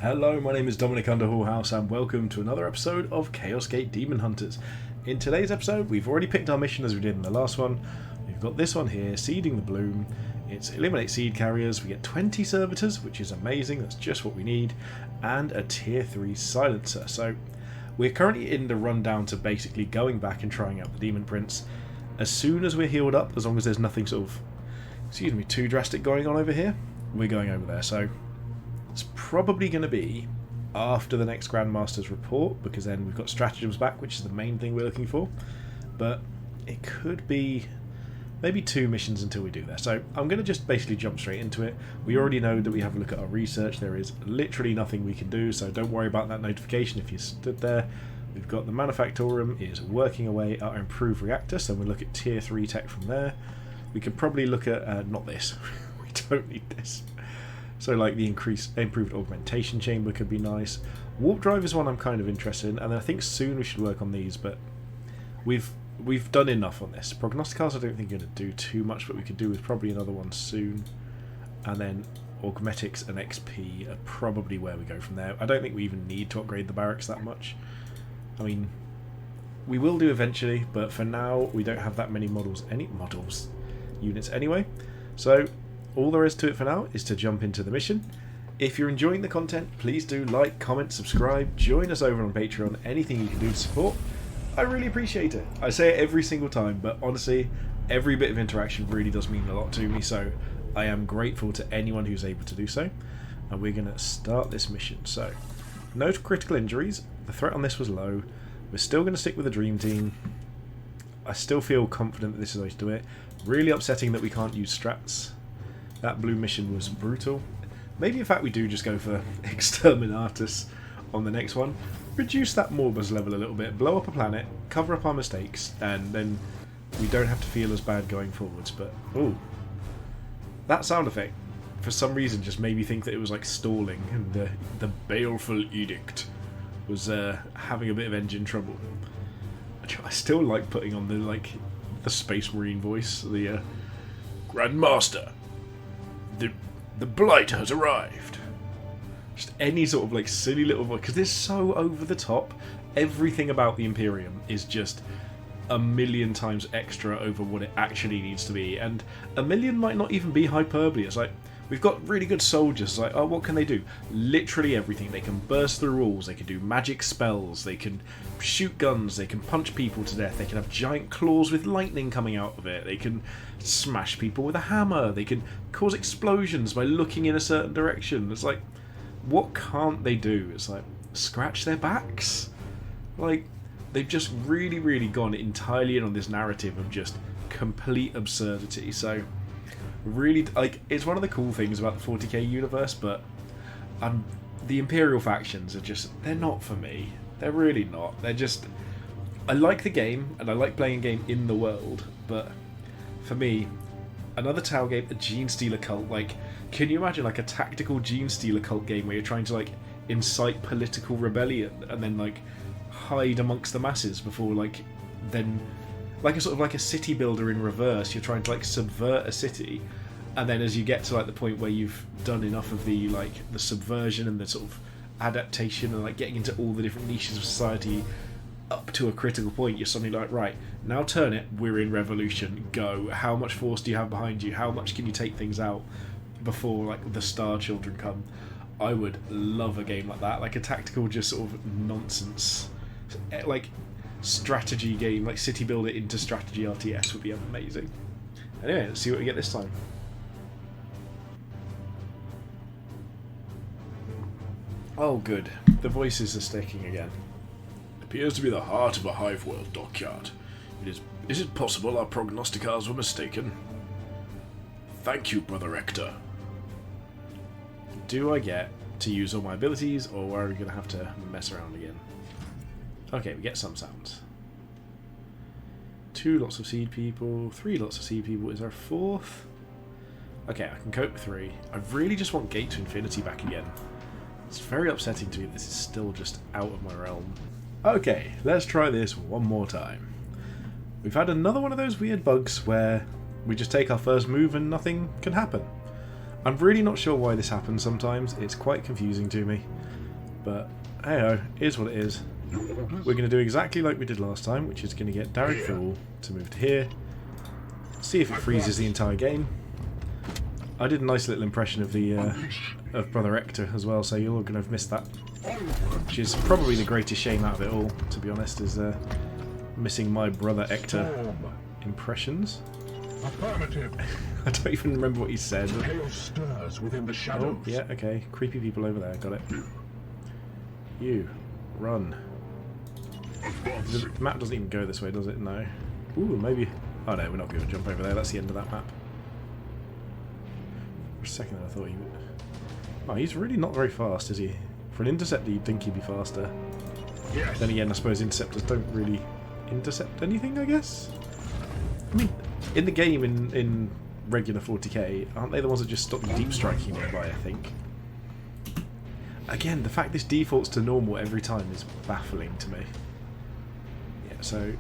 Hello, my name is Dominic Underhallhouse and welcome to another episode of Chaos Gate Demon Hunters. In today's episode, we've already picked our mission as we did in the last one. We've got this one here, Seeding the Bloom. It's eliminate seed carriers. We get 20 servitors, which is amazing. That's just what we need. And a tier 3 silencer. So we're currently in the rundown to basically going back and trying out the Demon Prince. As soon as we're healed up, as long as there's nothing sort of, too drastic going on over here, we're going over there. So it's probably going to be after the next Grandmaster's report, because then we've got stratagems back, which is the main thing we're looking for. But it could be maybe 2 missions until we do that. So I'm going to just basically jump straight into it. We already know that we have a look at our research. There is literally nothing we can do, so don't worry about that notification if you stood there. We've got the Manufactorum is working away at our improved reactor, so we'll look at tier 3 tech from there. We could probably look at, not this, we don't need this. So like the improved augmentation chamber could be nice. Warp drive is one I'm kind of interested in, and I think soon we should work on these, but we've done enough on this. Prognosticars I don't think are going to do too much, but we could do with probably another one soon. And then Augmetics and XP are probably where we go from there. I don't think we even need to upgrade the barracks that much. I mean, we will do eventually, but for now we don't have that many units anyway. So all there is to it for now is to jump into the mission. If you're enjoying the content, please do like, comment, subscribe, join us over on Patreon, anything you can do to support. I really appreciate it. I say it every single time, but honestly, every bit of interaction really does mean a lot to me, so I am grateful to anyone who's able to do so. And we're going to start this mission. So, no critical injuries. The threat on this was low. We're still going to stick with the Dream Team. I still feel confident that this is the way to do it. Really upsetting that we can't use strats. That blue mission was brutal. Maybe in fact we do just go for Exterminatus on the next one. Reduce that Morbus level a little bit, blow up a planet, cover up our mistakes, and then we don't have to feel as bad going forwards. But, ooh, that sound effect, for some reason, just made me think that it was like stalling, and the Baleful Edict was having a bit of engine trouble. I still like putting on the Space Marine voice, the Grandmaster. The Blight has arrived. Just any sort of like silly little voice, because they're so over the top. Everything about the Imperium is just a million times extra over what it actually needs to be, and a million might not even be hyperbole. It's like, we've got really good soldiers. It's like, oh, what can they do? Literally everything. They can burst through walls, they can do magic spells, they can shoot guns, they can punch people to death, they can have giant claws with lightning coming out of it, they can smash people with a hammer, they can cause explosions by looking in a certain direction. It's like, what can't they do? It's like, scratch their backs? Like, they've just really, really gone entirely in on this narrative of just complete absurdity. So, really, like, it's one of the cool things about the 40k universe, but the Imperial factions are just, they're not for me. They're really not. They're just, I like the game, and I like playing a game in the world, but for me, another Tau game, a Gene Stealer cult, like, can you imagine like a tactical Gene Stealer cult game where you're trying to like incite political rebellion and then like hide amongst the masses before then like a sort of like a city builder in reverse, you're trying to like subvert a city, and then as you get to like the point where you've done enough of the subversion and the sort of adaptation and like getting into all the different niches of society up to a critical point, you're suddenly like, right, now turn it, we're in revolution, go. How much force do you have behind you? How much can you take things out before like the Star Children come? I would love a game like that, like a tactical just sort of nonsense like strategy game, like city builder into strategy RTS would be amazing. Anyway, let's see what we get this time. Oh good, the voices are sticking again. Appears to be the heart of a hive world dockyard. Is it possible our prognosticars were mistaken? Thank you, Brother Ector. Do I get to use all my abilities, or are we going to have to mess around again? Okay, we get some sounds. 2 lots of seed people, 3 lots of seed people. Is there a 4th? Okay, I can cope with 3. I really just want Gate to Infinity back again. It's very upsetting to me that this is still just out of my realm. Okay, let's try this one more time. We've had another one of those weird bugs where we just take our first move and nothing can happen. I'm really not sure why this happens sometimes. It's quite confusing to me. But, hey-ho, is what it is. We're going to do exactly like we did last time, which is going to get Darrick Fool to move to here. See if it freezes the entire game. I did a nice little impression of the of Brother Ector as well, so you're all going to have missed that. Which is probably the greatest shame out of it all, to be honest, is missing my Brother Ector impressions. Affirmative. I don't even remember what he said. Chaos stirs within the shadows. Oh, yeah, okay. Creepy people over there, got it. You, run. The map doesn't even go this way, does it? No. Ooh, maybe... Oh no, we're not going to jump over there. That's the end of that map. For a second I thought he would... Oh, he's really not very fast, is he? For an interceptor you'd think he'd be faster. Yes. Then again, I suppose interceptors don't really intercept anything, I guess? I mean, in the game, in regular 40k, aren't they the ones that just stop deep striking nearby, I think? Again, the fact this defaults to normal every time is baffling to me. Yeah, so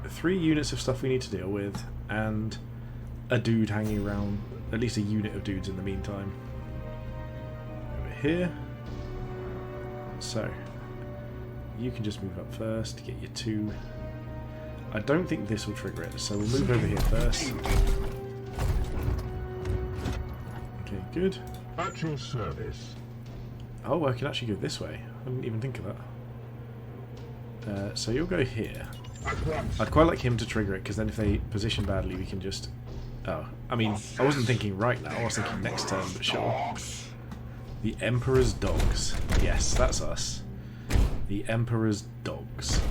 3 units of stuff we need to deal with, and a dude hanging around, at least a unit of dudes in the meantime. Over here. So, you can just move up first to get your 2. I don't think this will trigger it, so we'll move over here first. Okay, good. At your service. Oh, I can actually go this way. I didn't even think of that. So you'll go here. I'd quite like him to trigger it, because then if they position badly, we can just... Oh, I mean, I wasn't thinking right now, I was thinking next turn, but sure. The Emperor's Dogs. Yes, that's us. The Emperor's Dogs.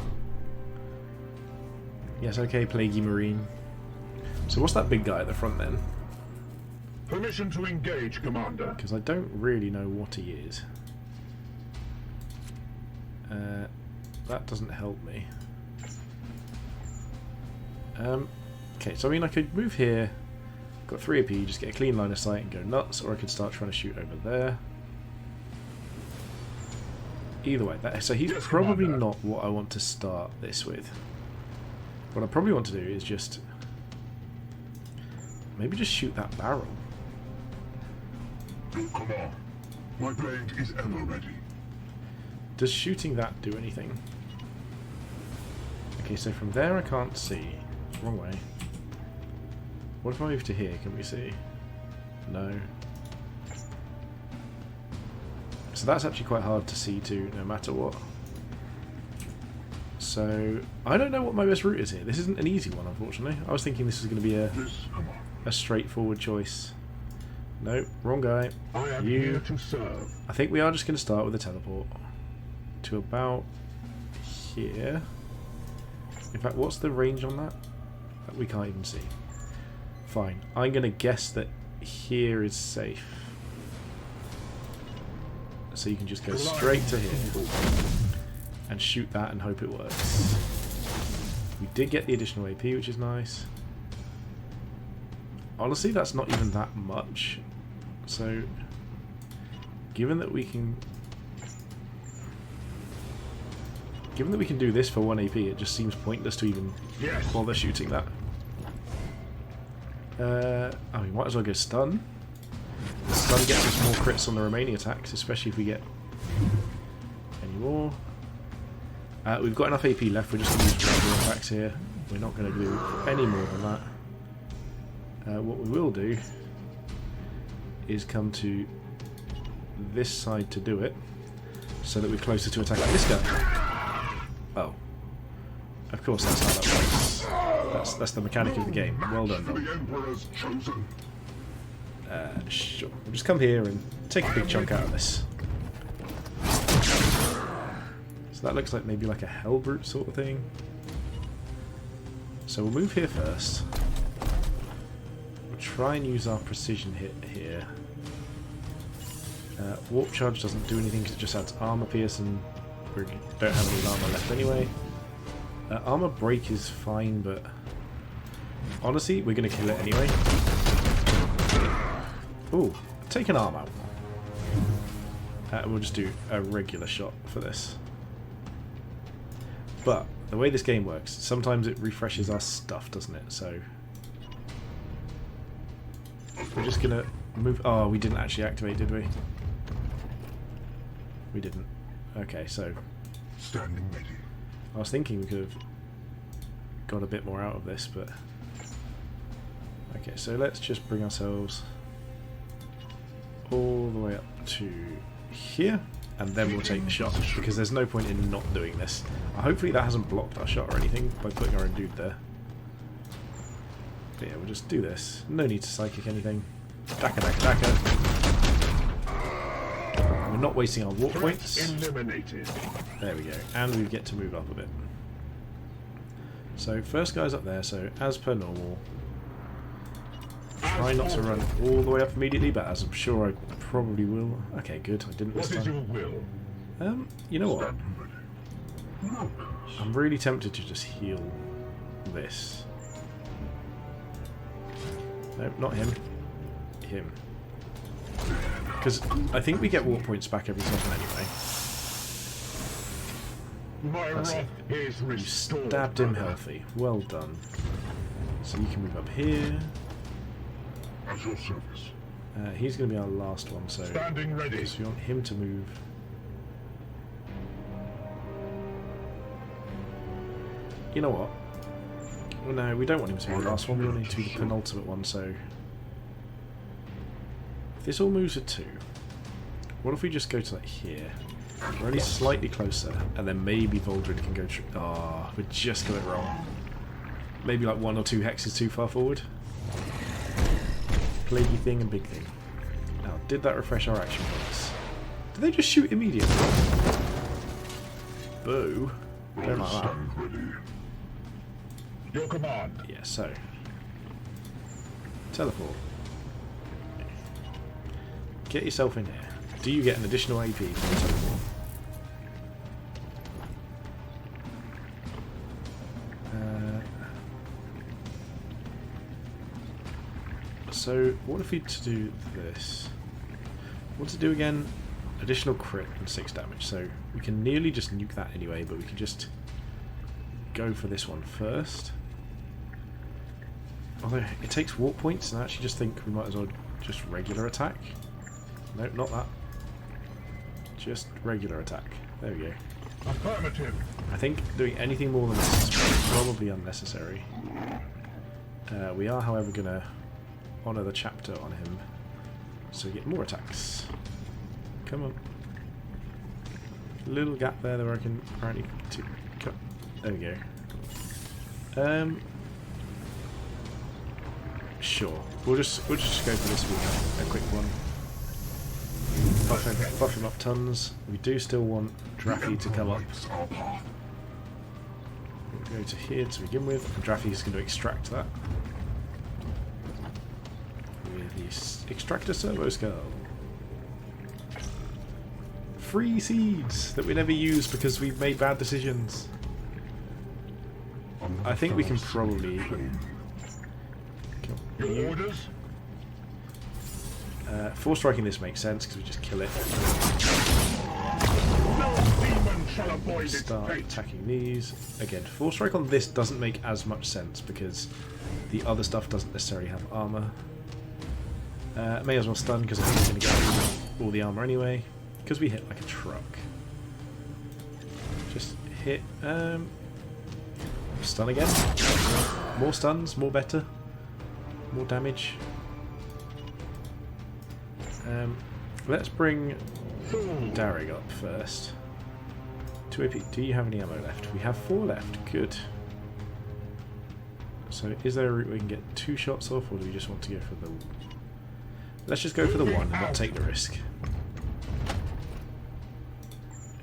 Yes, okay, Plaguey Marine. So what's that big guy at the front then? Permission to engage, Commander. Because I don't really know what he is. That doesn't help me. Okay, so I mean I could move here, got 3 AP, just get a clean line of sight and go nuts, or I could start trying to shoot over there. Either way, so he's probably not what I want to start this with. What I probably want to do is just maybe just shoot that barrel. Your command. My blade is ever ready. Does shooting that do anything? Okay, so from there I can't see. Wrong way. What if I move to here? Can we see? No. So that's actually quite hard to see too, no matter what. So I don't know what my best route is here. This isn't an easy one, unfortunately. I was thinking this was going to be a straightforward choice. No, wrong guy. I am here to serve. I think we are just going to start with a teleport to about here. In fact, what's the range on that? We can't even see. Fine. I'm going to guess that here is safe. So you can just go straight to here and shoot that and hope it works. We did get the additional AP, which is nice. Honestly, that's not even that much. So, given that we can do this for 1 AP, it just seems pointless to even bother shooting that. I mean, might as well go stun. Stun gets us more crits on the remaining attacks, especially if we get any more. We've got enough AP left, we're just going to use regular attacks here. We're not going to do any more than that. What we will do is come to this side to do it, so that we're closer to attacking this guy. Oh. Of course that's how that works. That's the mechanic of the game. Well done, Rob. Sure. We'll just come here and take a big chunk out of this. So that looks like maybe like a Hellbrute sort of thing. So we'll move here first. We'll try and use our precision hit here. Warp Charge doesn't do anything because it just adds armor pierce, and we don't have any armor left anyway. Armor break is fine, but honestly, we're going to kill it anyway. Ooh, take an arm out. We'll just do a regular shot for this. But the way this game works, sometimes it refreshes our stuff, doesn't it? So we're just going to Move. Oh, we didn't actually activate, did we? We didn't. Okay, so Standing ready. I was thinking we could have got a bit more out of this, but okay. So let's just bring ourselves all the way up to here, and then we'll take the shot, because there's no point in not doing this. Hopefully that hasn't blocked our shot or anything by putting our own dude there. But yeah, we'll just do this. No need to psychic anything. Daka, daka, daka. We're not wasting our warp points. Eliminated. There we go. And we get to move up a bit. So first guy's up there, so as per normal. Try not to run all the way up immediately, but as I'm sure I probably will. Okay, good. I didn't this What is time. your will? You know what? Standing ready. Look. I'm really tempted to just heal this. Nope, not him. Him. Because I think we get warp points back every so often anyway. My That's wrath it. is You restored. stabbed him healthy. Well done. So you can move up here. At your service. He's going to be our last one, so Standing ready. we want him to move. You know what? Well, no, we don't want him to be the last one. We want him to be the penultimate one, so if this all moves at 2, what if we just go to like here? We're only slightly closer, and then maybe Voldred can go... Ah, we just got it wrong. Maybe like 1 or 2 hexes too far forward. Plaguey thing and big thing. Now, did that refresh our action points? Did they just shoot immediately? Boo. Don't like that. Stand ready. Your command. Yeah, so. Teleport. Get yourself in here. Do you get an additional AP from the teleport? So, what if we to do this? What to do again? Additional crit and 6 damage. So, we can nearly just nuke that anyway, but we can just go for this one first. Although, it takes warp points, and I actually just think we might as well just regular attack. Nope, not that. Just regular attack. There we go. Affirmative. I think doing anything more than this is probably unnecessary. We are, however, going to honour the chapter on him, so we get more attacks. Come on. Little gap there that I can apparently cut. There we go. Sure. We'll just go for this one, a quick one. Buff him up tons. We do still want Draffy to come up. We'll go to here to begin with. Draffy is going to extract that with the extractor servo skull. Free seeds that we never use because we've made bad decisions. I think we can probably kill Your you. orders? Force striking this makes sense because we just kill it. No demon shall avoid its Start fate. attacking these. Again, force strike on this doesn't make as much sense because the other stuff doesn't necessarily have armor. May as well stun because I think we're going to get all the armor anyway. Because we hit like a truck. Just hit. Stun again. More stuns, more better. More damage. Let's bring Darig up first. 2 AP. Do you have any ammo left? We have 4 left. Good. So is there a route we can get 2 shots off, or do we just want to go for the... Let's just go for the 1 and not take the risk.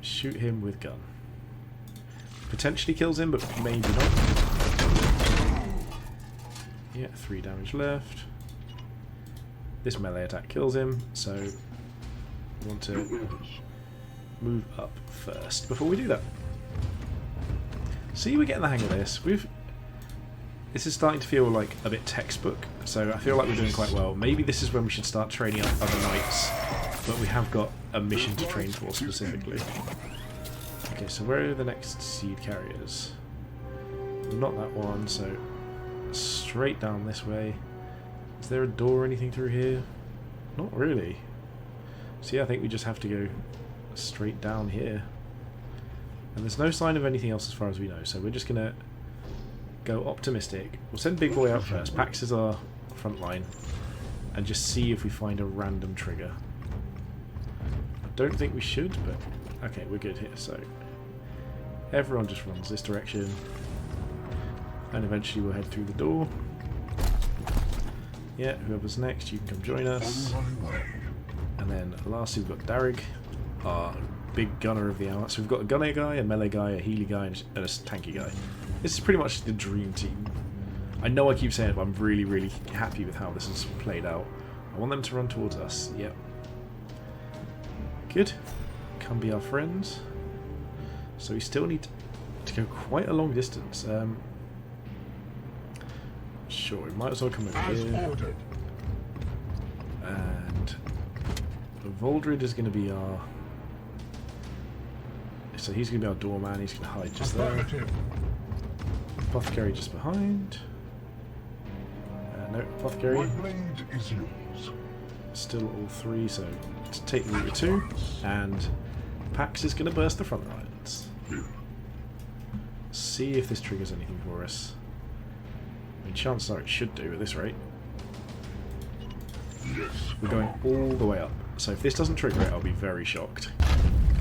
Shoot him with gun. Potentially kills him, but maybe not. Yeah, 3 damage left. This melee attack kills him, so we want to move up first before we do that. See, we're getting the hang of this. This is starting to feel like a bit textbook, so I feel like we're doing quite well. Maybe this is when we should start training up other knights, but we have got a mission to train for specifically. Okay, so where are the next seed carriers? Not that one, so straight down this way. Is there a door or anything through here? Not really. So yeah, I think we just have to go straight down here. And there's no sign of anything else as far as we know, so we're just going to go optimistic. We'll send Big Boy out first. Pax is our front line. And just see if we find a random trigger. I don't think we should, but okay, we're good here. So everyone just runs this direction. And eventually we'll head through the door. Yeah, whoever's next, you can come join us. And then lastly we've got Darrig, our big gunner of the hour. So we've got a gunner guy, a melee guy, a healy guy, and a tanky guy. This is pretty much the dream team. I know I keep saying it, but I'm really, really happy with how this has played out. I want them to run towards us. Yep. Good. Come be our friends. So we still need to go quite a long distance. Sure, we might as well come over here. Ordered. And Voldred is going to be our... So he's going to be our doorman. He's going to hide just there. Apothecary just behind. No, Apothecary. My blade is yours. Still all three, so let's take the route 2. And Pax is going to burst the front lines. See if this triggers anything for us. I mean, chances are it should do at this rate. Yes. We're going all the way up. So if this doesn't trigger it, I'll be very shocked.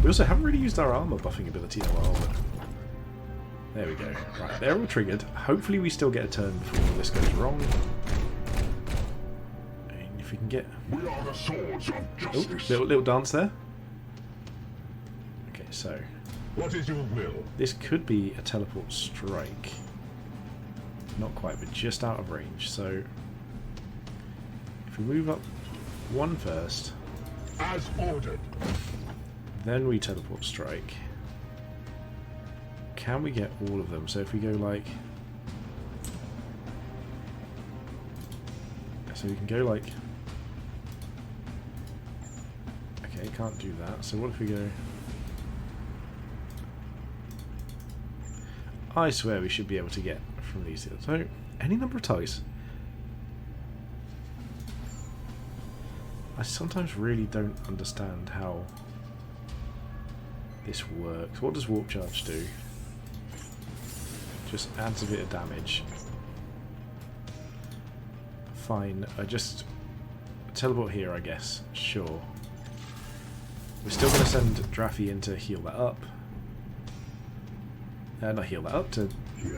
We also haven't really used our armor buffing ability in a while, but... There we go. Right, they're all triggered. Hopefully we still get a turn before this goes wrong. And if we can get... We are the swords of Oh, justice. little dance there. Okay, so... What is your will? This could be a teleport strike. Not quite, but just out of range. So... If we move up one first... As ordered. Then we teleport strike. Can we get all of them? So if we go like... So we can go like... Okay, can't do that. So what if we go... I swear we should be able to get from these. So, any number of targets. I sometimes really don't understand how this works. What does Warp Charge do? Just adds a bit of damage. Fine, I just teleport here, I guess. Sure. We're still going to send Draffy in to heal that up. Not heal that up, to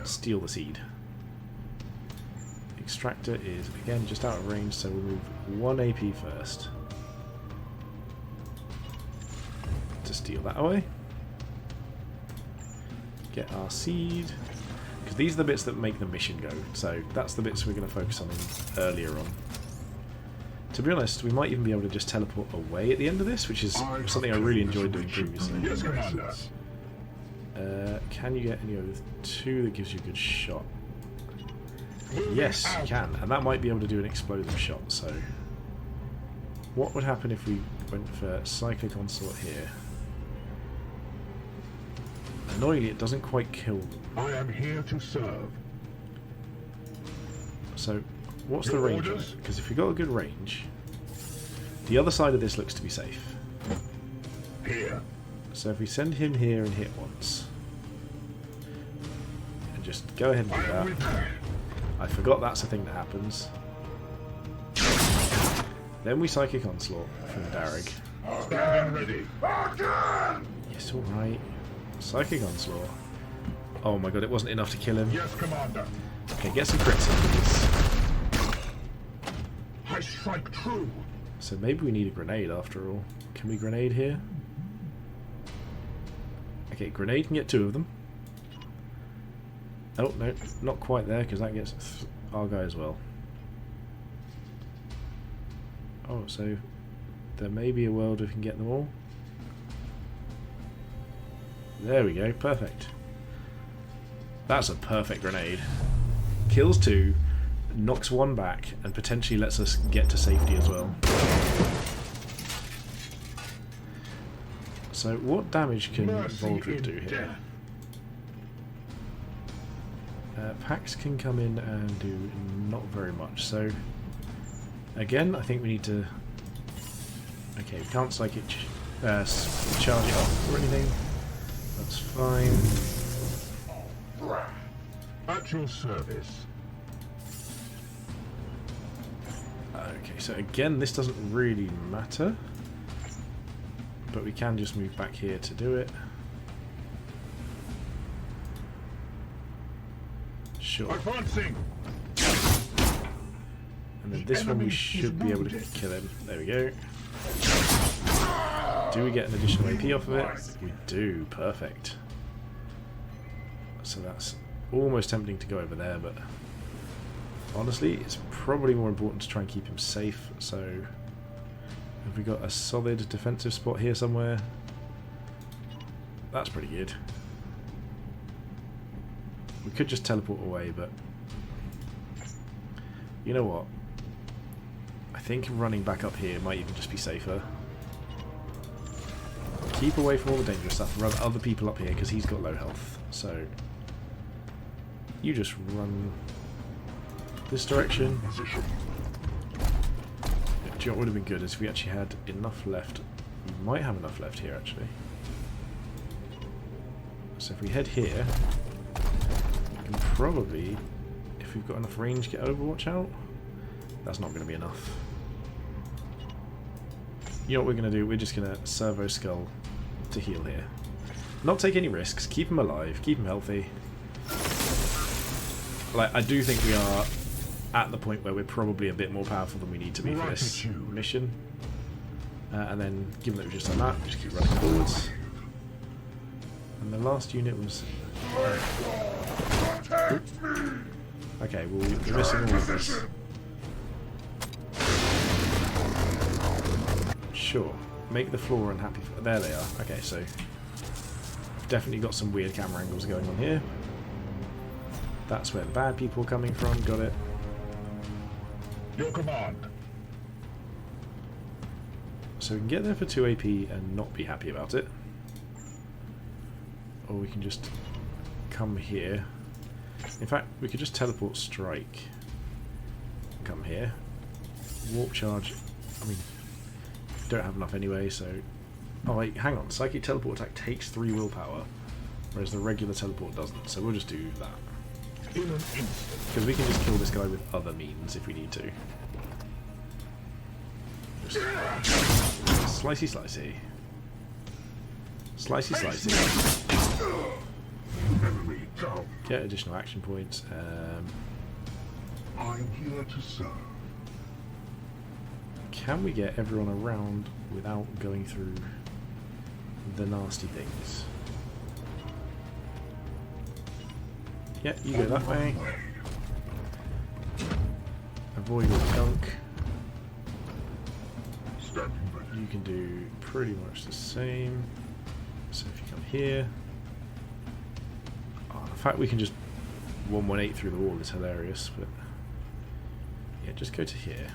steal the seed. Extractor is, again, just out of range, so we'll move 1 AP first. To steal that away. Get our seed. Because these are the bits that make the mission go, so that's the bits we're going to focus on earlier on. To be honest, we might even be able to just teleport away at the end of this, which is something I really enjoyed doing previously. Yes, Commander. Can you get any of the 2 that gives you a good shot? Yes, you can, and that might be able to do an explosive shot, so... What would happen if we went for Cyclic Onslaught here? Annoyingly, it doesn't quite kill them. I am here to serve. So, what's the Your range on orders? it? Because if we got a good range, the other side of this looks to be safe. Here. So if we send him here and hit once, and just go ahead and do I am that. with you. I forgot that's a thing that happens. Then we Psychic Onslaught from Darrig. Standing ready. Yes, alright. Psychic Onslaught. Oh my god, it wasn't enough to kill him. Yes, Commander. Okay, get some crits in, please. I strike true. So maybe we need a grenade after all. Can we grenade here? Okay, grenade can get 2 of them. Oh, no, not quite there, because that gets our guy as well. Oh, so there may be a world we can get them all. There we go, perfect. That's a perfect grenade. Kills 2, knocks 1 back, and potentially lets us get to safety as well. So what damage can Voldred do here? Pax can come in and do not very much. So again, I think we need to Okay, we can't psychic charge it off or anything. That's fine. At your service. Okay, so again, this doesn't really matter. But we can just move back here to do it. Sure. Advancing. And then this one we should be able to kill him. There we go. Do we get an additional AP off of it? We do. Perfect. So that's almost tempting to go over there, but honestly, it's probably more important to try and keep him safe. So have we got a solid defensive spot here somewhere? That's pretty good. We could just teleport away, but you know what? I think running back up here might even just be safer. Keep away from all the dangerous stuff. Run other people up here because he's got low health. So you just run this direction. Do you know what would have been good is if we actually had enough left. We might have enough left here actually. So if we head here, we can probably, if we've got enough range, get Overwatch out. That's not going to be enough. You know what we're going to do? We're just going to Servo Skull to heal here. Not take any risks. Keep him alive. Keep him healthy. Like, I do think we are at the point where we're probably a bit more powerful than we need to be for this mission. And then, given that we've just done that, we just keep running forwards. And the last unit was... Okay, well, we're missing all of this. Sure. Make the floor unhappy. There they are. Okay, so definitely got some weird camera angles going on here. That's where the bad people are coming from. Got it. Your command. So we can get there for 2 AP and not be happy about it. Or we can just come here. In fact, we could just teleport strike. Come here. Warp charge. I mean, don't have enough anyway, so... Oh wait, hang on. Psychic teleport attack takes 3 willpower, whereas the regular teleport doesn't, so we'll just do that. In an instant. Because we can just kill this guy with other means if we need to. Just slicey slicey. Slicey slicey. Enemy down. Get additional action points. I'm here to serve. Can we get everyone around without going through the nasty things? Yeah, you go that way. Avoid all the gunk. You can do pretty much the same. So if you come here... Oh, the fact we can just 118 through the wall is hilarious, but... Yeah, just go to here.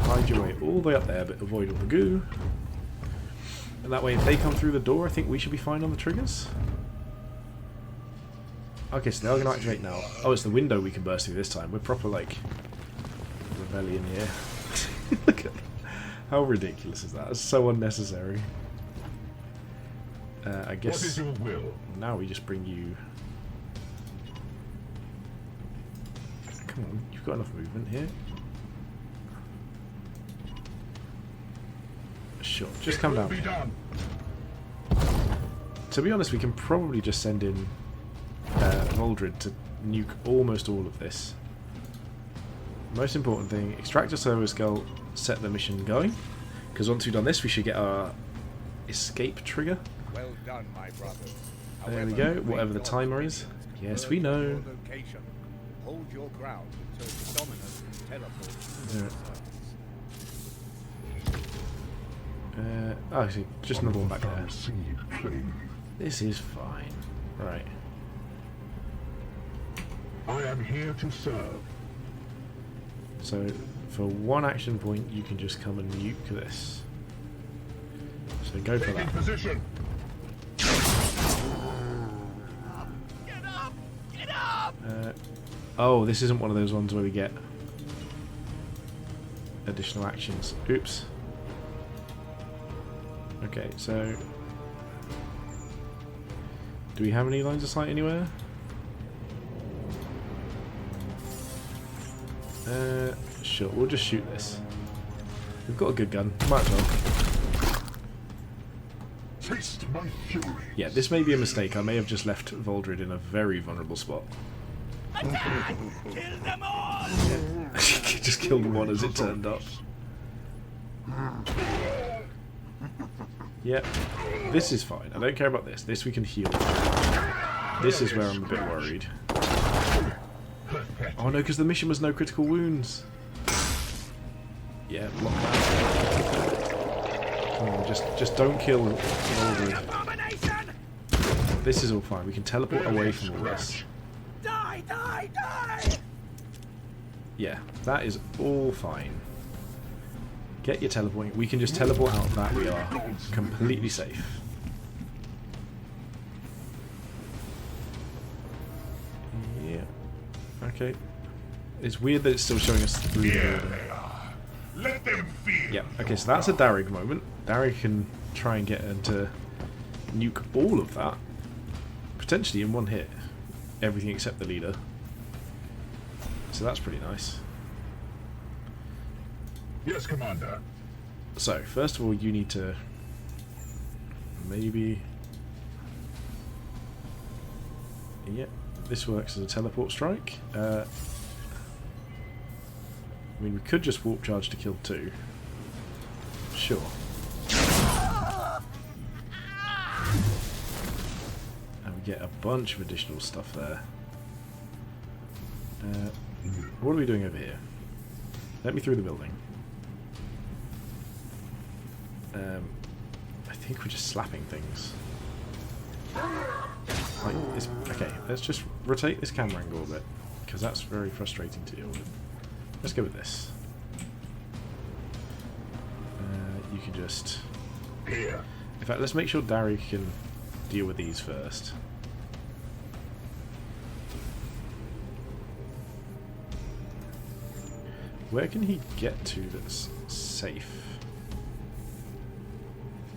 Hide your way all the way up there, but avoid all the goo. And that way, if they come through the door, I think we should be fine on the triggers. Okay, so they are going to activate now. Oh, it's the window we can burst through this time. We're proper, like, rebellion here. Look at how ridiculous is that? It's so unnecessary. I guess... What is your will? Now we just bring you... Come on, you've got enough movement here. Sure, just come down here. To be honest, we can probably just send in Voldred to nuke almost all of this. Most important thing, extract a Servo Skull, set the mission going. Because once we've done this, we should get our escape trigger. Well done, my brother. There we go, whatever the timer is. Yes, we know. Hold your ground until the Dominus teleports. Oh, actually, just another one back there. Seed clean. This is fine. Right. I am here to serve. So, for 1 action point, you can just come and nuke this. So go for Take in that. position. Get up! Get up! Oh, this isn't one of those ones where we get additional actions. Oops. Okay, so do we have any lines of sight anywhere? Sure, we'll just shoot this. We've got a good gun, might as well. Taste my fury. Yeah, this may be a mistake. I may have just left Voldred in a very vulnerable spot. Attack! Kill them all! Just killed one as it turned up. Yep, this is fine. I don't care about this. This we can heal. This is where I'm a bit worried. Oh no, because the mission was no critical wounds. Yeah, block that. Oh, just don't kill Voldred. This is all fine. We can teleport away from all this. Die! Die! Die! Yeah, that is all fine. Get your teleporting. We can just teleport out of that. We are completely safe. Yeah. Okay. It's weird that it's still showing us through the building. Let them feel. Yeah. Okay, so that's a Darig moment. Darig can try and get her to nuke all of that. Potentially in one hit. Everything except the leader. So that's pretty nice. Yes, Commander. So, first of all, you need to maybe... Yep, this works as a teleport strike. I mean, we could just warp charge to kill two. Sure. And we get a bunch of additional stuff there. What are we doing over here? Let me through the building. I think we're just slapping things. Like this, okay, let's just rotate this camera angle a bit, because that's very frustrating to deal with. Let's go with this. You can just... Here. In fact, let's make sure Darig can deal with these first. Where can he get to that's safe?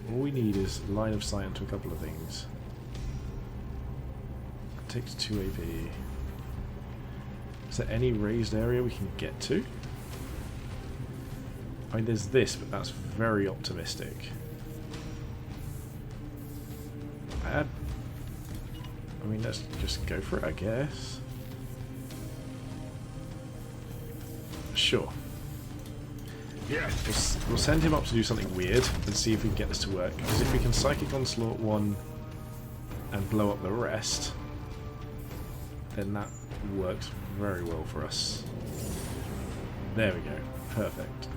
All we need is line of sight into a couple of things. It takes 2 AP. Is there any raised area we can get to? I mean, there's this, but that's very optimistic. I mean, let's just go for it, I guess. Sure. Yes. We'll send him up to do something weird and see if we can get this to work. Because if we can Psychic Onslaught one and blow up the rest, then that works very well for us. There we go. Perfect.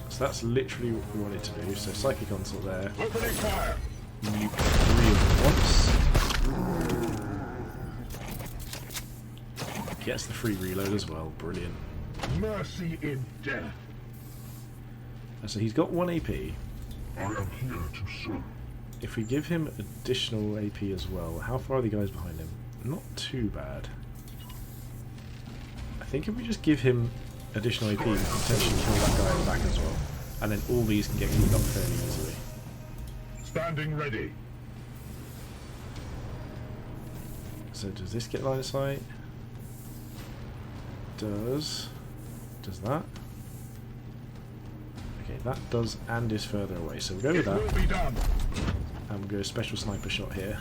So that's literally what we wanted to do. So Psychic Onslaught there. Opening fire. Nuke 3 of them once. Gets the free reload as well. Brilliant. Mercy in death. And so he's got 1 AP. I am here to serve. If we give him additional AP as well, how far are the guys behind him? Not too bad. I think if we just give him additional AP, we can potentially kill that guy in the back as well. And then all these can get cleaned up fairly easily. Standing ready. So does this get line of sight? Does that? Okay, that does and is further away. So we'll go with It will that. be done. And we'll go special sniper shot here.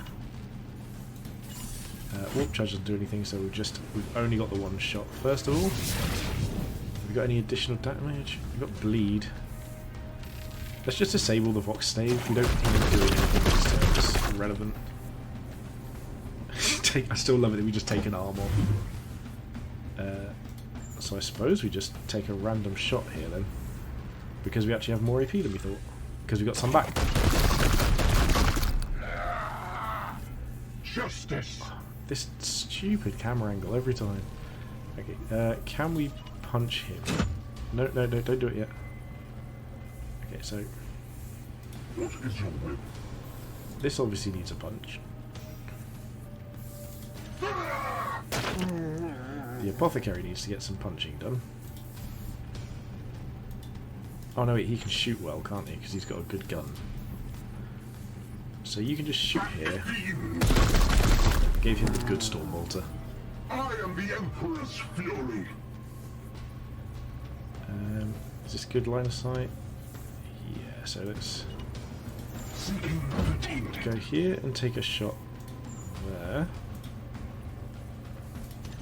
Warp charge doesn't do anything, so we've only got the one shot. First of all, have we got any additional damage? We've got bleed. Let's just disable the Vox stave. We don't even do anything this turn. It's irrelevant. I still love it that we just take an arm off. So I suppose we just take a random shot here then. Because we actually have more AP than we thought. Because we got some back. Justice. This stupid camera angle every time. Okay, can we punch him? No, don't do it yet. Okay, so What is your will? this obviously needs a punch. The apothecary needs to get some punching done. Oh no, wait, he can shoot well, can't he? Because he's got a good gun. So you can just shoot here. Gave him the good Storm Bolter. I am the Emperor's fury. Is this good line of sight? Yeah, so let's Seeking fatigue. go here and take a shot there.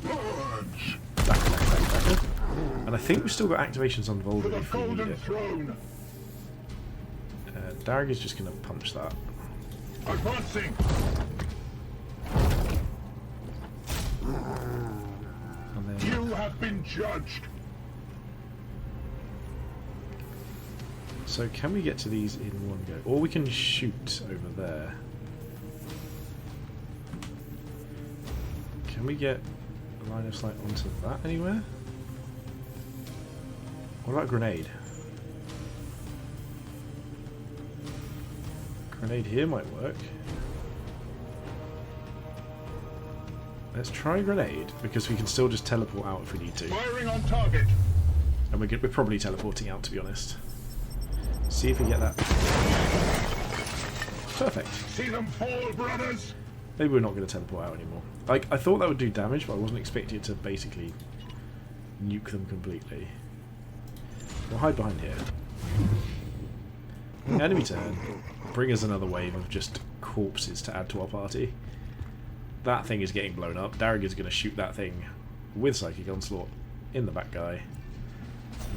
Purge. Back. And I think we've still got activations on For Volder the if we need Golden it. Throne. Darag is just going to punch that. Advancing. And then You have been judged. so can we get to these in one go? Or we can shoot over there. Can we get a line of sight onto that anywhere? What about a grenade? Grenade here might work. Let's try a grenade, because we can still just teleport out if we need to. Firing on target. And we're probably teleporting out, to be honest. See if we get that. Perfect. See them fall, brothers. Maybe we're not going to teleport out anymore. Like, I thought that would do damage, but I wasn't expecting it to basically nuke them completely. We'll hide behind here. Enemy turn. Bring us another wave of just corpses to add to our party. That thing is getting blown up. Darag is going to shoot that thing with Psychic Onslaught in the back guy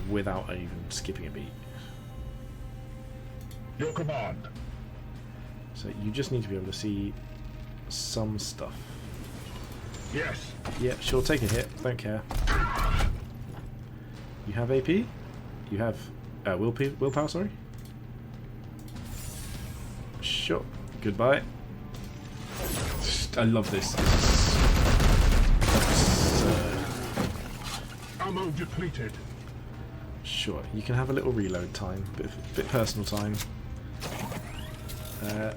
without even skipping a beat. Your command. So you just need to be able to see some stuff. Yes. Yeah, sure, take a hit. Don't care. You have AP? You have willpower, sorry? Sure. Goodbye. I love this. Ammo depleted. Sure, you can have a little reload time, bit personal time.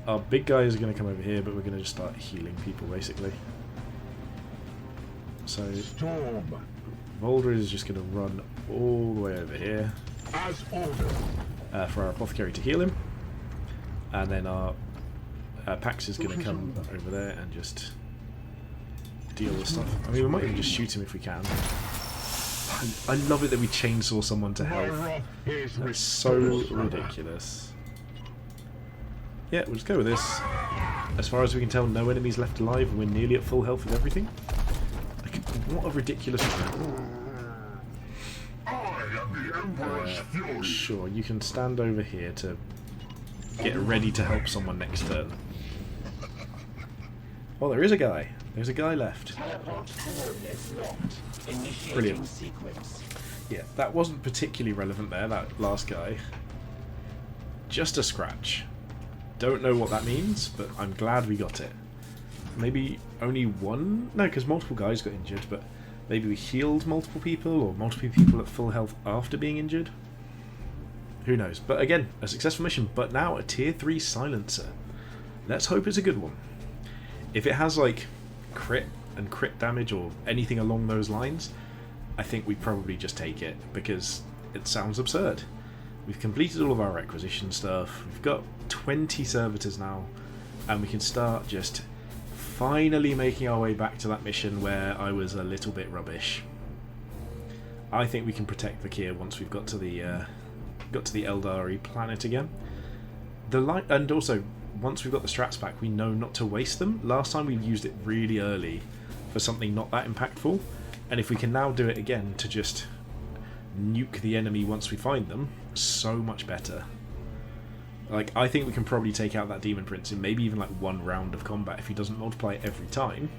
Our big guys are going to come over here, but we're going to just start healing people, basically. So, Storm. Volder is just going to run all the way over here As ordered. for our Apothecary to heal him. And then our Pax is going to come over there and just deal with stuff. I mean, we might even just shoot him if we can. I love it that we chainsaw someone to My health. wrath is That's so ridiculous. Yeah, we'll just go with this. As far as we can tell, no enemies left alive, and we're nearly at full health with everything. Like, what a ridiculous... I am the Emperor's fury. Sure, you can stand over here to get ready to help someone next turn. Oh, there is a guy. There's a guy left. Brilliant. Yeah, that wasn't particularly relevant there, that last guy. Just a scratch. Don't know what that means, but I'm glad we got it. Maybe only one? No, because multiple guys got injured, but maybe we healed multiple people, or multiple people at full health after being injured. Who knows? But again, a successful mission, but now a tier 3 silencer. Let's hope it's a good one. If it has, like, crit and crit damage or anything along those lines, I think we probably just take it, because it sounds absurd. We've completed all of our requisition stuff, we've got 20 servitors now, and we can start just finally making our way back to that mission where I was a little bit rubbish. I think we can protect Vakir once we've got to the Eldari planet again. And also, once we've got the strats back, we know not to waste them. Last time we used it really early for something not that impactful, and if we can now do it again to just nuke the enemy once we find them, so much better. Like, I think we can probably take out that Demon Prince in maybe even like one round of combat if he doesn't multiply every time.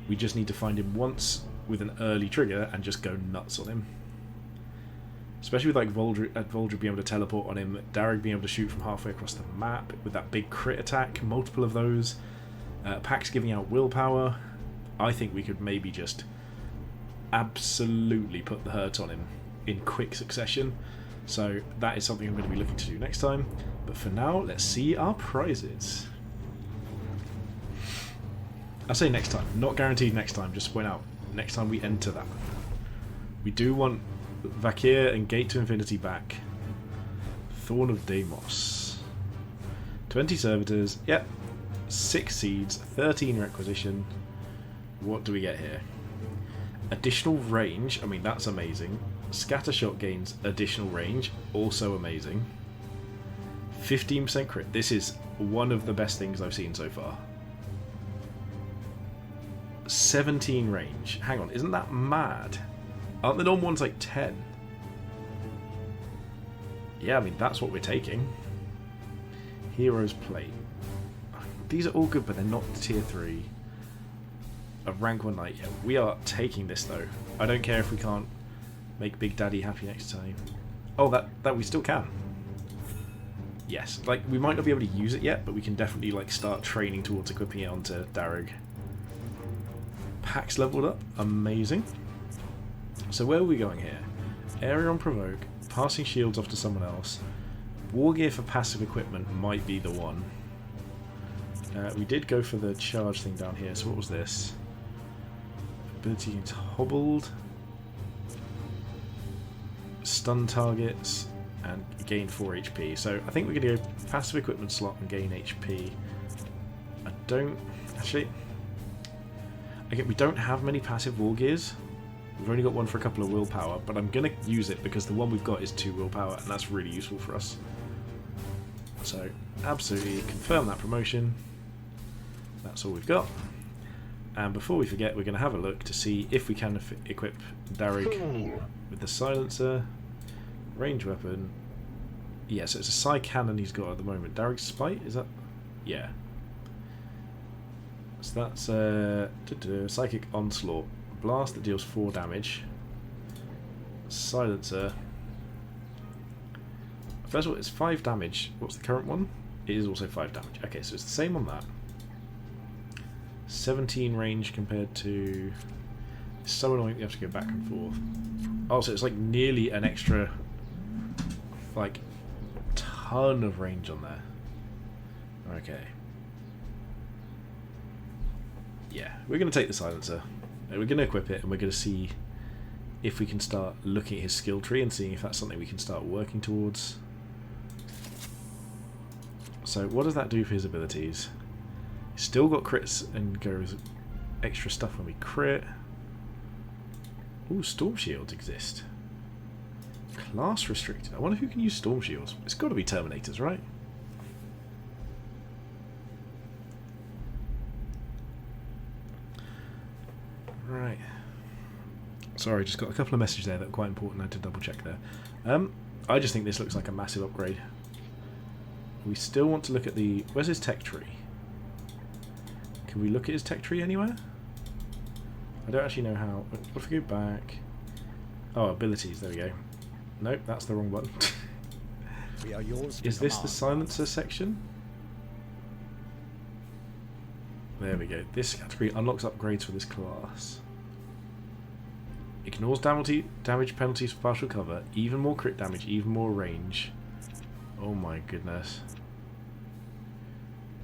We just need to find him once with an early trigger and just go nuts on him. Especially with like Volder being able to teleport on him, Darag being able to shoot from halfway across the map with that big crit attack, multiple of those, Pax giving out willpower. I think we could maybe just absolutely put the hurt on him in quick succession. So that is something I'm going to be looking to do next time. But for now, let's see our prizes. I say next time, not guaranteed next time, just point out, next time we enter that. We do want Vakir and Gate to Infinity back. Thorn of Deimos. 20 servitors. Yep, 6 seeds, 13 requisition. What do we get here? Additional range, I mean that's amazing. Scatter shot gains additional range, also amazing. 15% crit, this is one of the best things I've seen so far. 17 range, hang on, isn't that mad? Aren't the normal ones like 10? Yeah, I mean that's what we're taking. Hero's Plate. These are all good, but they're not tier 3. A rank 1 knight. Yeah, we are taking this though. I don't care if we can't make Big Daddy happy next time. Oh, that we still can. Yes, like we might not be able to use it yet, but we can definitely like start training towards equipping it onto Darug. Pax leveled up. Amazing. So where are we going here? Area on Provoke. Passing shields off to someone else. War gear for passive equipment might be the one. We did go for the charge thing down here, so what was this? Ability against hobbled. Stun targets and gain 4 HP. So I think we're going to go passive equipment slot and gain HP. I don't... Actually... Again, we don't have many passive war gears. We've only got one for a couple of willpower, but I'm going to use it because the one we've got is 2 willpower, and that's really useful for us. So, absolutely confirm that promotion. That's all we've got. And before we forget, we're going to have a look to see if we can equip Darug with the silencer, range weapon. Yeah, so it's a Psy cannon he's got at the moment. Darug's Spite, is that? Yeah. So that's Psychic Onslaught. Blast that deals 4 damage. Silencer. First of all, it's 5 damage. What's the current one? It is also 5 damage. Okay, so it's the same on that. 17 range compared to... It's so annoying you have to go back and forth. Oh, so it's like nearly an extra... like, ton of range on there. Okay. Yeah, we're going to take the silencer. We're going to equip it and we're going to see if we can start looking at his skill tree and seeing if that's something we can start working towards. So what does that do for his abilities? He's still got crits and goes extra stuff when we crit. Ooh, Storm Shields exist. Class restricted. I wonder who can use Storm Shields. It's got to be Terminators, right? Right. Sorry, just got a couple of messages there that are quite important. I had to double check there. I just think this looks like a massive upgrade. We still want to look at the... Where's his tech tree? Can we look at his tech tree anywhere? I don't actually know how. What if we go back? Oh, abilities. There we go. Nope, that's the wrong button. We are yours to Is this the command. silencer section? There we go. This category unlocks upgrades for this class. Ignores damage penalties for partial cover. Even more crit damage, even more range. Oh my goodness.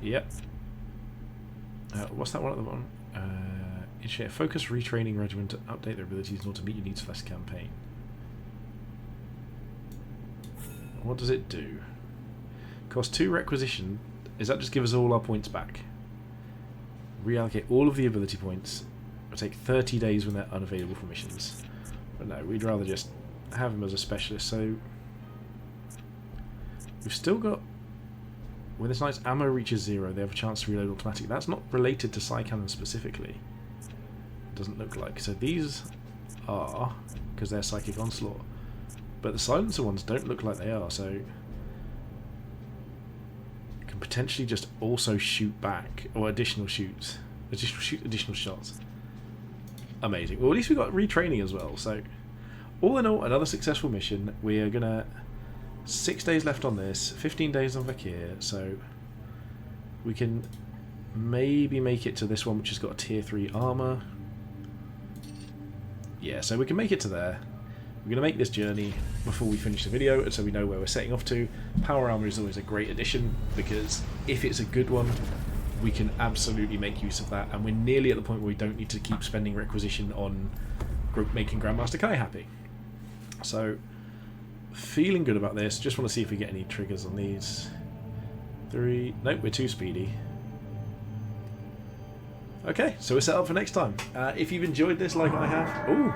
Yep. What's that one at the bottom? Initiate a focus retraining regimen to update their abilities in order to meet your needs for this campaign. What does it do? Cost 2 requisition. Does that just give us all our points back? Reallocate all of the ability points. It'll take 30 days when they're unavailable for missions. But no, we'd rather just have him as a specialist. So we've still got... When this knight's ammo reaches 0, they have a chance to reload automatically. That's not related to Psy Cannon specifically. It doesn't look like. So these are, because they're Psychic Onslaught. But the silencer ones don't look like they are, so... Can potentially just also shoot back, or additional shoots. Additional shots. Amazing. Well, at least we got retraining as well, so... All in all, another successful mission. We are gonna... 6 days left on this, 15 days on Vakir, so we can maybe make it to this one which has got a tier 3 armor. Yeah, so we can make it to there. We're going to make this journey before we finish the video so we know where we're setting off to. Power armor is always a great addition because if it's a good one we can absolutely make use of that, and we're nearly at the point where we don't need to keep spending requisition on making Grandmaster Kai happy. So feeling good about this. Just want to see if we get any triggers on these. 3. Nope, we're too speedy. Okay, so we're set up for next time. If you've enjoyed this like I have... Ooh!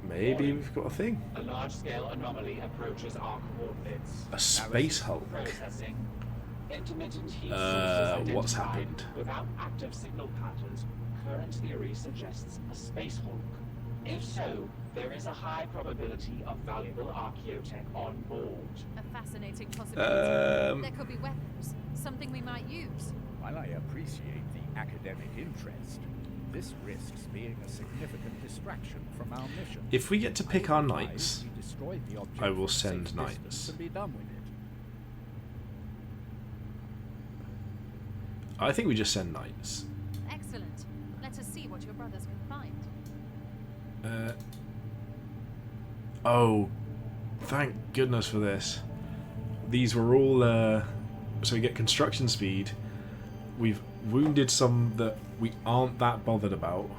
Maybe we've got a thing. A large-scale anomaly approaches our coordinates. A space Hulk. Processing. Intermittent heat sources What's identified happened? without active signal patterns. Current theory suggests a space Hulk. If so, there is a high probability of valuable archaeotech on board. A fascinating possibility. Um, There could be weapons, something we might use. While I appreciate the academic interest, this risks being a significant distraction from our mission. If we get to pick our Otherwise, knights, we destroy the object I will from a send safe knights. distance and be done with it. I think we just send knights. Excellent. Let us see what your brothers can find. Oh, thank goodness for this. These were all... so we get construction speed. We've wounded some that we aren't that bothered about.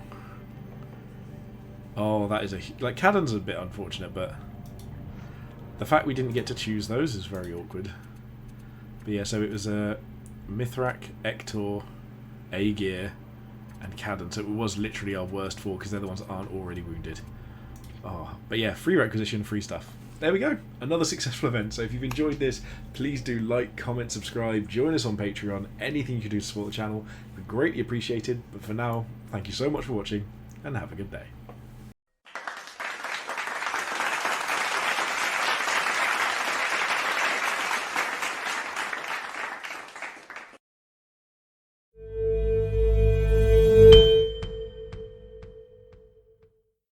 Oh, that is a... Like, Cadden's a bit unfortunate, but... The fact we didn't get to choose those is very awkward. But yeah, so it was Mithrak, Ector, Aegir, and Cadden. So it was literally our worst four, because they're the ones that aren't already wounded. Oh, but yeah, free requisition, free stuff. There we go. Another successful event. So if you've enjoyed this, please do like, comment, subscribe, join us on Patreon. Anything you can do to support the channel would be greatly appreciated. But for now, thank you so much for watching, and have a good day.